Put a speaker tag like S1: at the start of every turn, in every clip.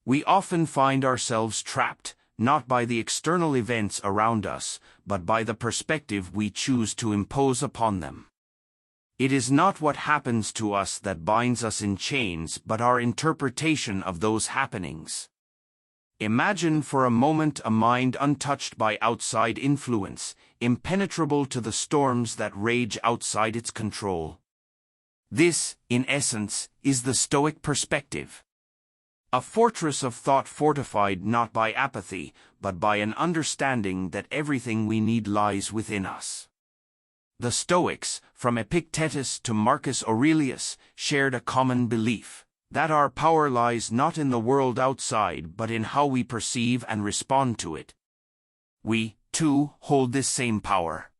S1: We often find ourselves trapped, not by the external events around us, but by the perspective we choose to impose upon them. It is not what happens to us that binds us in chains, but our interpretation of those happenings. Imagine for a moment a mind untouched by outside influence, impenetrable to the storms that rage outside its control. This, in essence, is the Stoic perspective. A fortress of thought fortified not by apathy, but by an understanding that everything we need lies within us. The Stoics, from Epictetus to Marcus Aurelius, shared a common belief that our power lies not in the world outside but in how we perceive and respond to it. We, too, hold this same power.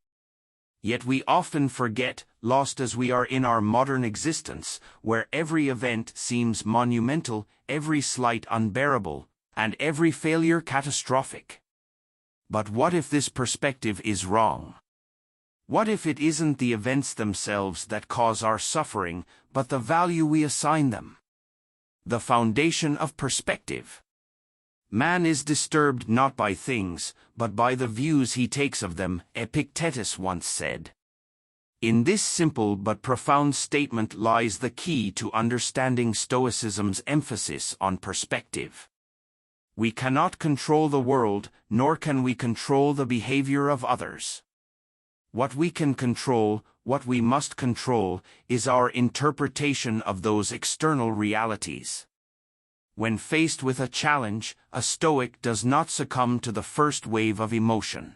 S1: Yet we often forget, lost as we are in our modern existence, where every event seems monumental, every slight unbearable, and every failure catastrophic. But what if this perspective is wrong? What if it isn't the events themselves that cause our suffering, but the value we assign them? The foundation of perspective. Man is disturbed not by things, but by the views he takes of them, Epictetus once said. In this simple but profound statement lies the key to understanding Stoicism's emphasis on perspective. We cannot control the world, nor can we control the behavior of others. What we can control, what we must control, is our interpretation of those external realities. When faced with a challenge, a Stoic does not succumb to the first wave of emotion.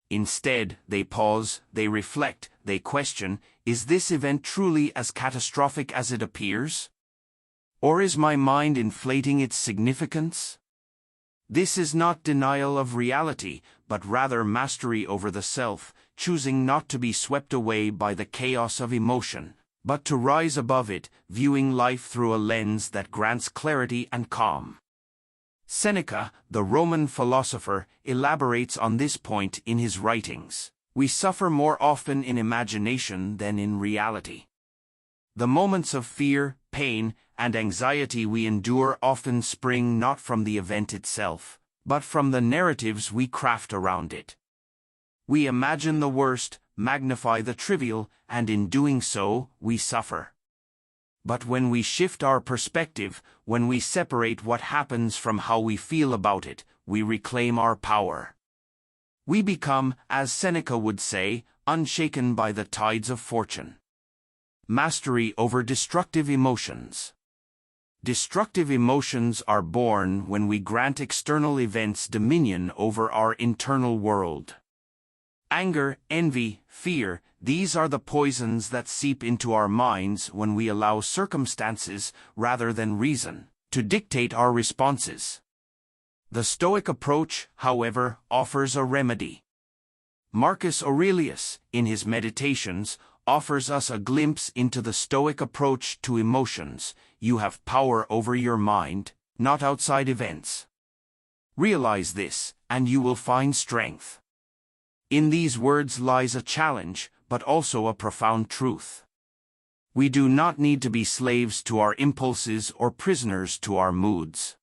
S1: Instead, they pause, they reflect, they question, is this event truly as catastrophic as it appears? Or is my mind inflating its significance? This is not denial of reality, but rather mastery over the self, choosing not to be swept away by the chaos of emotion, but to rise above it, viewing life through a lens that grants clarity and calm. Seneca, the Roman philosopher, elaborates on this point in his writings. We suffer more often in imagination than in reality. The moments of fear, pain, and anxiety we endure often spring not from the event itself, but from the narratives we craft around it. We imagine the worst, magnify the trivial, and in doing so, we suffer. But when we shift our perspective, when we separate what happens from how we feel about it, we reclaim our power. We become, as Seneca would say, unshaken by the tides of fortune. Mastery over destructive emotions. Destructive emotions are born when we grant external events dominion over our internal world. Anger, envy, fear, these are the poisons that seep into our minds when we allow circumstances, rather than reason, to dictate our responses. The Stoic approach, however, offers a remedy. Marcus Aurelius, in his Meditations, offers us a glimpse into the Stoic approach to emotions. You have power over your mind, not outside events. Realize this, and you will find strength. In these words lies a challenge, but also a profound truth. We do not need to be slaves to our impulses or prisoners to our moods.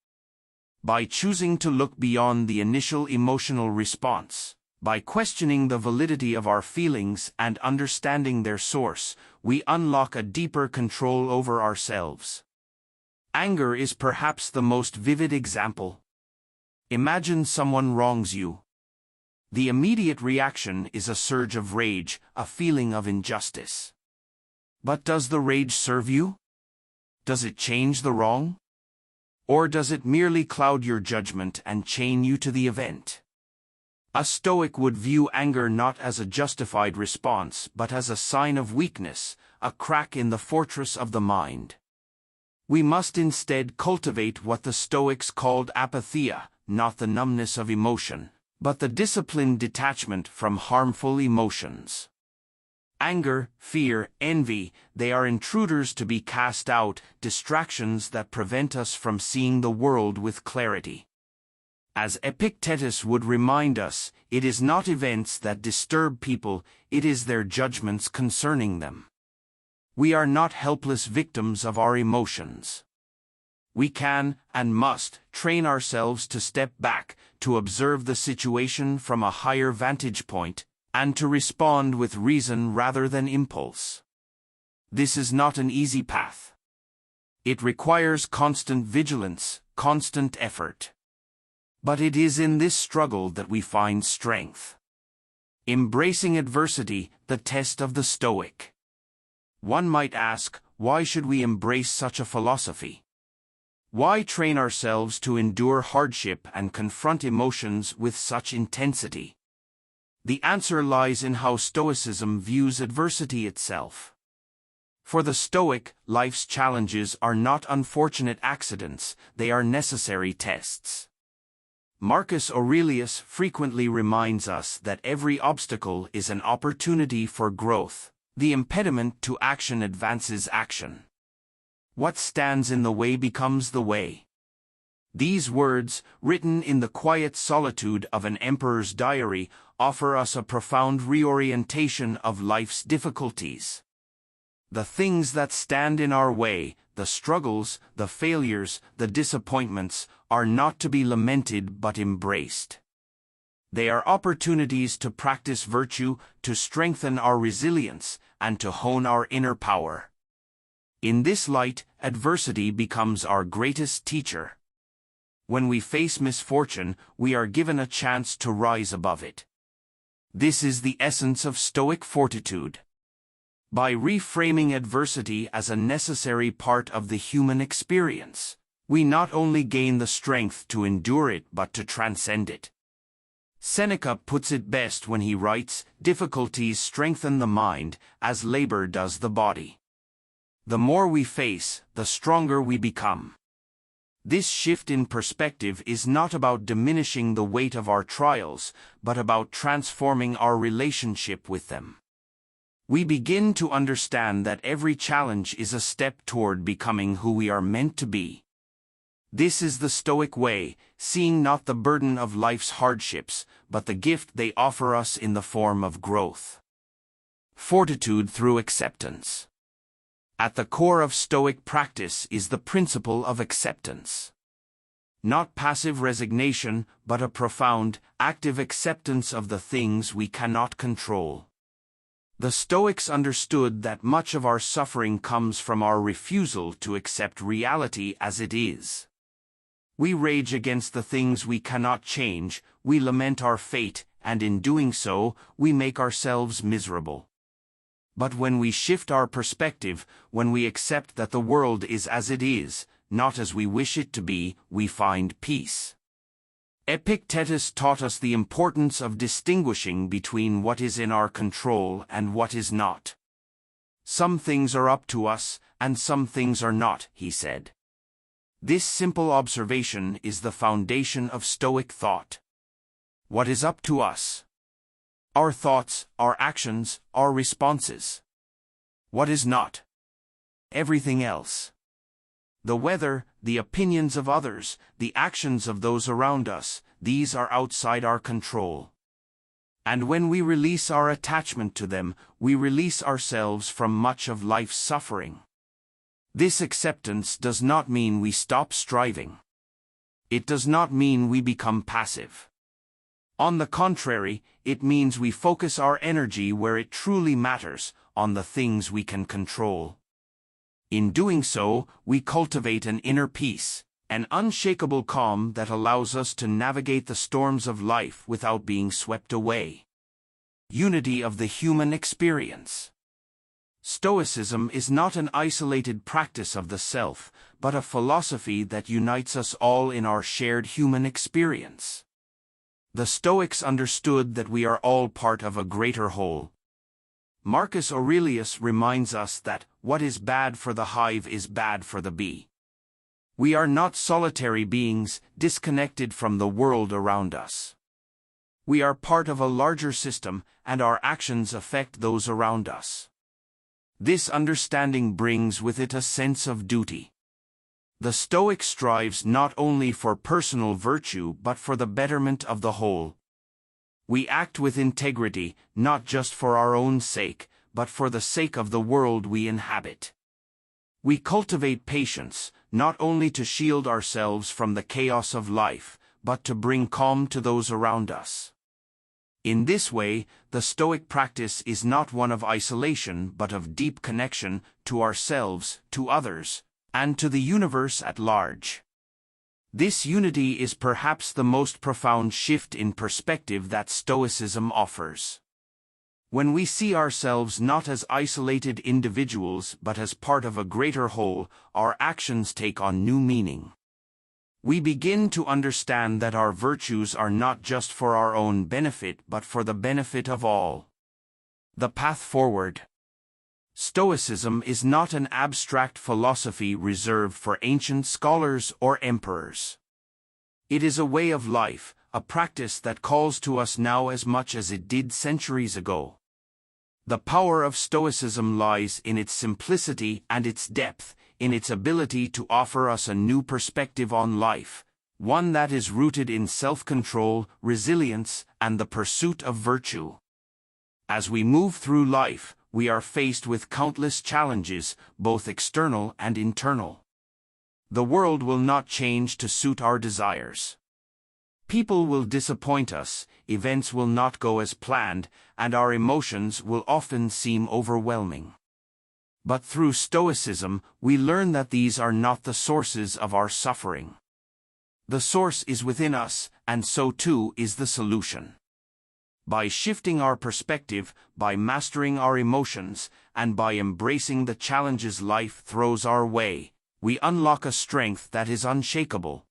S1: By choosing to look beyond the initial emotional response, by questioning the validity of our feelings and understanding their source, we unlock a deeper control over ourselves. Anger is perhaps the most vivid example. Imagine someone wrongs you. The immediate reaction is a surge of rage, a feeling of injustice. But does the rage serve you? Does it change the wrong? Or does it merely cloud your judgment and chain you to the event? A Stoic would view anger not as a justified response but as a sign of weakness, a crack in the fortress of the mind. We must instead cultivate what the Stoics called apatheia, not the numbness of emotion, but the disciplined detachment from harmful emotions. Anger, fear, envy, they are intruders to be cast out, distractions that prevent us from seeing the world with clarity. As Epictetus would remind us, it is not events that disturb people, it is their judgments concerning them. We are not helpless victims of our emotions. We can, and must, train ourselves to step back, to observe the situation from a higher vantage point, and to respond with reason rather than impulse. This is not an easy path. It requires constant vigilance, constant effort. But it is in this struggle that we find strength. Embracing adversity, the test of the Stoic. One might ask, why should we embrace such a philosophy? Why train ourselves to endure hardship and confront emotions with such intensity? The answer lies in how Stoicism views adversity itself. For the Stoic, life's challenges are not unfortunate accidents, they are necessary tests. Marcus Aurelius frequently reminds us that every obstacle is an opportunity for growth. The impediment to action advances action. What stands in the way becomes the way. These words, written in the quiet solitude of an emperor's diary, offer us a profound reorientation of life's difficulties. The things that stand in our way, the struggles, the failures, the disappointments, are not to be lamented but embraced. They are opportunities to practice virtue, to strengthen our resilience, and to hone our inner power. In this light, adversity becomes our greatest teacher. When we face misfortune, we are given a chance to rise above it. This is the essence of Stoic fortitude. By reframing adversity as a necessary part of the human experience, we not only gain the strength to endure it but to transcend it. Seneca puts it best when he writes, "Difficulties strengthen the mind, as labor does the body." The more we face, the stronger we become. This shift in perspective is not about diminishing the weight of our trials, but about transforming our relationship with them. We begin to understand that every challenge is a step toward becoming who we are meant to be. This is the Stoic way, seeing not the burden of life's hardships, but the gift they offer us in the form of growth. Fortitude through acceptance. At the core of Stoic practice is the principle of acceptance. Not passive resignation, but a profound, active acceptance of the things we cannot control. The Stoics understood that much of our suffering comes from our refusal to accept reality as it is. We rage against the things we cannot change, we lament our fate, and in doing so, we make ourselves miserable. But when we shift our perspective, when we accept that the world is as it is, not as we wish it to be, we find peace. Epictetus taught us the importance of distinguishing between what is in our control and what is not. Some things are up to us, and some things are not, he said. This simple observation is the foundation of Stoic thought. What is up to us? Our thoughts, our actions, our responses. What is not? Everything else. The weather, the opinions of others, the actions of those around us, these are outside our control. And when we release our attachment to them, we release ourselves from much of life's suffering. This acceptance does not mean we stop striving. It does not mean we become passive. On the contrary, it means we focus our energy where it truly matters, on the things we can control. In doing so, we cultivate an inner peace, an unshakable calm that allows us to navigate the storms of life without being swept away. Unity of the human experience. Stoicism is not an isolated practice of the self, but a philosophy that unites us all in our shared human experience. The Stoics understood that we are all part of a greater whole. Marcus Aurelius reminds us that what is bad for the hive is bad for the bee. We are not solitary beings, disconnected from the world around us. We are part of a larger system, and our actions affect those around us. This understanding brings with it a sense of duty. The Stoic strives not only for personal virtue but for the betterment of the whole. We act with integrity, not just for our own sake, but for the sake of the world we inhabit. We cultivate patience, not only to shield ourselves from the chaos of life, but to bring calm to those around us. In this way, the Stoic practice is not one of isolation but of deep connection to ourselves, to others, and to the universe at large. This unity is perhaps the most profound shift in perspective that Stoicism offers. When we see ourselves not as isolated individuals but as part of a greater whole, our actions take on new meaning. We begin to understand that our virtues are not just for our own benefit but for the benefit of all. The path forward. Stoicism is not an abstract philosophy reserved for ancient scholars or emperors. It is a way of life, a practice that calls to us now as much as it did centuries ago. The power of Stoicism lies in its simplicity and its depth, in its ability to offer us a new perspective on life, one that is rooted in self-control, resilience, and the pursuit of virtue. As we move through life, we are faced with countless challenges, both external and internal. The world will not change to suit our desires. People will disappoint us, events will not go as planned, and our emotions will often seem overwhelming. But through Stoicism, we learn that these are not the sources of our suffering. The source is within us, and so too is the solution. By shifting our perspective, by mastering our emotions, and by embracing the challenges life throws our way, we unlock a strength that is unshakable.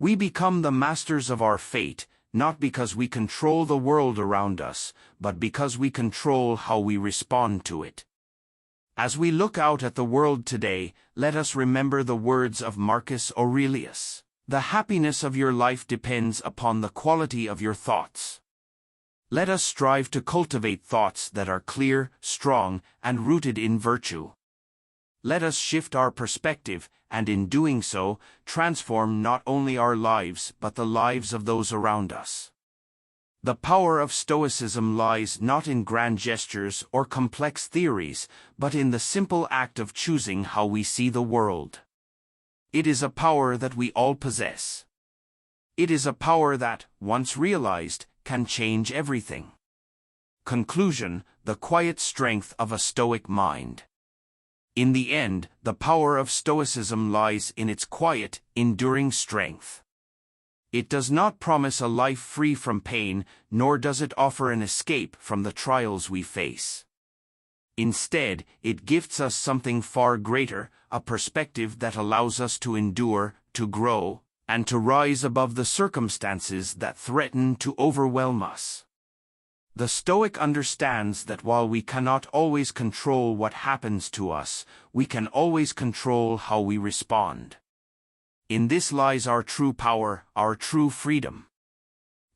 S1: We become the masters of our fate, not because we control the world around us, but because we control how we respond to it. As we look out at the world today, let us remember the words of Marcus Aurelius. The happiness of your life depends upon the quality of your thoughts. Let us strive to cultivate thoughts that are clear, strong, and rooted in virtue. Let us shift our perspective, and in doing so, transform not only our lives but the lives of those around us. The power of Stoicism lies not in grand gestures or complex theories, but in the simple act of choosing how we see the world. It is a power that we all possess. It is a power that, once realized, can change everything. Conclusion: the quiet strength of a Stoic mind. In the end, the power of Stoicism lies in its quiet, enduring strength. It does not promise a life free from pain, nor does it offer an escape from the trials we face. Instead, it gifts us something far greater, a perspective that allows us to endure, to grow, and to rise above the circumstances that threaten to overwhelm us. The Stoic understands that while we cannot always control what happens to us, we can always control how we respond. In this lies our true power, our true freedom.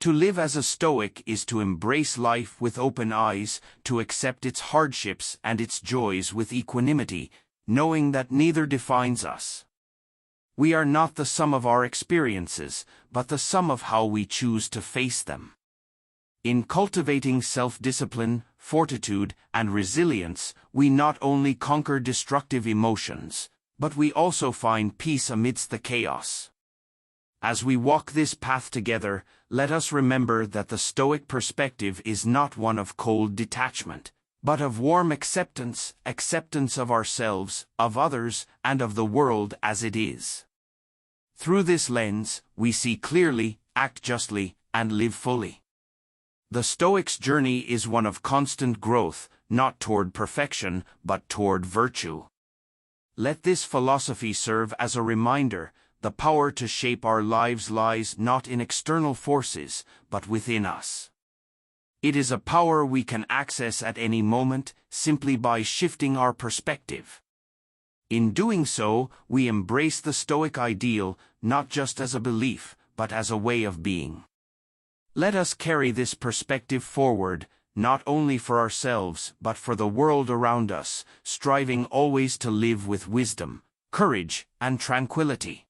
S1: To live as a Stoic is to embrace life with open eyes, to accept its hardships and its joys with equanimity, knowing that neither defines us. We are not the sum of our experiences, but the sum of how we choose to face them. In cultivating self-discipline, fortitude, and resilience, we not only conquer destructive emotions, but we also find peace amidst the chaos. As we walk this path together, let us remember that the Stoic perspective is not one of cold detachment, but of warm acceptance, acceptance of ourselves, of others, and of the world as it is. Through this lens, we see clearly, act justly, and live fully. The Stoic's journey is one of constant growth, not toward perfection, but toward virtue. Let this philosophy serve as a reminder: the power to shape our lives lies not in external forces, but within us. It is a power we can access at any moment, simply by shifting our perspective. In doing so, we embrace the Stoic ideal, not just as a belief, but as a way of being. Let us carry this perspective forward, not only for ourselves but for the world around us, striving always to live with wisdom, courage, and tranquility.